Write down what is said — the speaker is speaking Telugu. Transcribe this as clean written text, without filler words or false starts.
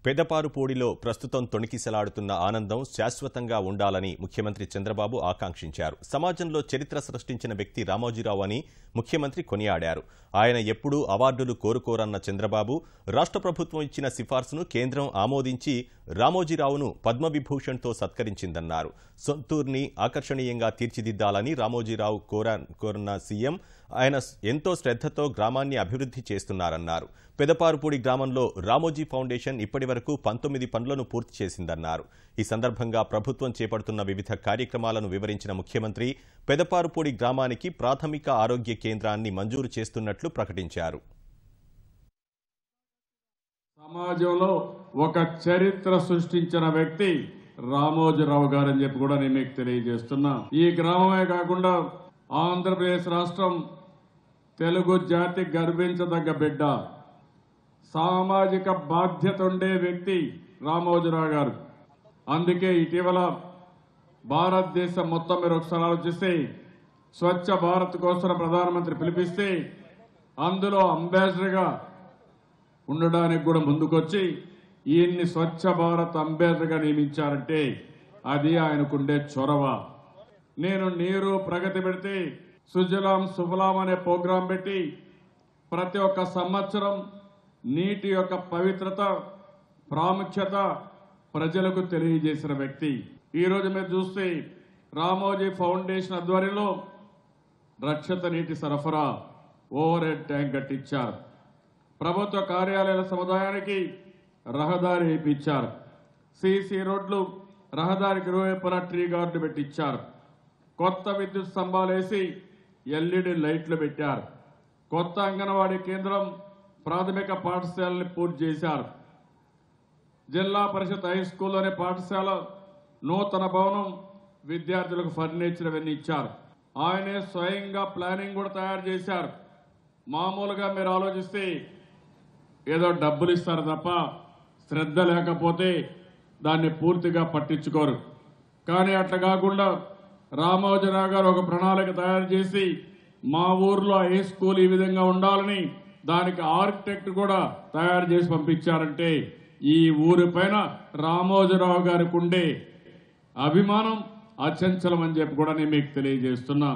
పెదపారుపూడిలో ప్రస్తుతం తొణికిసలాడుతున్న ఆనందం శాశ్వతంగా ఉండాలని ముఖ్యమంత్రి చంద్రబాబు ఆకాంక్షించారు. సమాజంలో చరిత్ర సృష్టించిన వ్యక్తి రామోజీరావు అని ముఖ్యమంత్రి కొనియాడారు. ఆయన ఎప్పుడూ అవార్డులు కోరుకోరన్న చంద్రబాబు రాష్ట్ర ప్రభుత్వం ఇచ్చిన సిఫార్సును కేంద్రం ఆమోదించి రామోజీరావును పద్మవిభూషణ్తో సత్కరించిందన్నారు. సొంతూర్ని ఆకర్షణీయంగా తీర్చిదిద్దాలని రామోజీరావు కోరన్న సీఎం ఆయన ఎంతో శ్రద్ధతో గ్రామాన్ని అభివృద్ధి చేస్తున్నారన్నారు. పెదపారుపూడి గ్రామంలో రామోజీ ఫౌండేషన్ ఇప్పటివరకు 19 పనులను పూర్తి చేసిందన్నారు. ఈ సందర్భంగా ప్రభుత్వం చేపడుతున్న వివిధ కార్యక్రమాలను వివరించిన ముఖ్యమంత్రి పెదపారుపూడి గ్రామానికి ప్రాథమిక ఆరోగ్య కేంద్రాన్ని మంజూరు చేస్తున్నట్లు ప్రకటించారు. సమాజంలో ఒక చరిత్ర సృష్టించిన వ్యక్తి రామోజీరావు గారని చెప్పి కూడా నేను మీకు తెలియజేస్తున్నా. ఈ గ్రామమే కాకుండా ఆంధ్రప్రదేశ్ రాష్ట్రం తెలుగు జాతి గర్వించదగ్గ బిడ్డ, సామాజిక బాధ్యత ఉండే వ్యక్తి రామోజీరావు గారు. అందుకే ఇటీవల భారతదేశం మొత్తం మీరు ఒకసారి ఆలోచిస్తే స్వచ్ఛ భారత్ కోసం ప్రధానమంత్రి పిలిపిస్తే అందులో అంబాసిడర్గా ఉండడానికి కూడా ముందుకొచ్చి ఈయన్ని స్వచ్ఛ భారత్ అంబాసిడర్గా నియమించారంటే అది ఆయనకుండే చొరవ. నేను నీరు ప్రగతి పెడితే సుజలాం సుఫలాం అనే ప్రోగ్రాం పెట్టి ప్రతి ఒక్క సంవత్సరం నీటి యొక్క పవిత్రత ప్రాముఖ్యత ప్రజలకు తెలియజేసిన వ్యక్తి. ఈరోజు మీరు చూస్తే రామోజీ ఫౌండేషన్ ఆధ్వర్యంలో రక్షిత నీటి సరఫరా ఓవర్ హెడ్ ట్యాంక్ కట్టించారు. ప్రభుత్వ కార్యాలయాల సముదాయానికి రహదారి వేయించారు. సీసీ రోడ్లు రహదారికి ఇరువైపులా ట్రీ గార్డు పెట్టించారు. కొత్త విద్యుత్ స్తంభాలు వేసి ఎల్ఈడి లైట్లు పెట్టారు. కొత్త అంగన్వాడీ కేంద్రం ప్రాథమిక పాఠశాలని పూర్తి చేశారు. జిల్లా పరిషత్ హై స్కూల్లోని పాఠశాల నూతన భవనం, విద్యార్థులకు ఫర్నిచర్ అవన్నీ ఇచ్చారు. ఆయనే స్వయంగా ప్లానింగ్ కూడా తయారు చేశారు. మామూలుగా మీరు ఆలోచిస్తే ఏదో డబ్బులు ఇస్తారు తప్ప శ్రద్ధ లేకపోతే దాన్ని పూర్తిగా పట్టించుకోరు. కానీ అట్లా కాకుండా రామోజీరావు గారు ఒక ప్రణాళిక తయారు చేసి మా ఊర్లో హై స్కూల్ ఈ విధంగా ఉండాలని దానికి ఆర్కిటెక్ట్ కూడా తయారు చేసి పంపించారంటే ఈ ఊరి పైన రామోజీరావు గారికి ఉండే అభిమానం అచంచలం అని చెప్పి కూడా నేను మీకు తెలియజేస్తున్నా.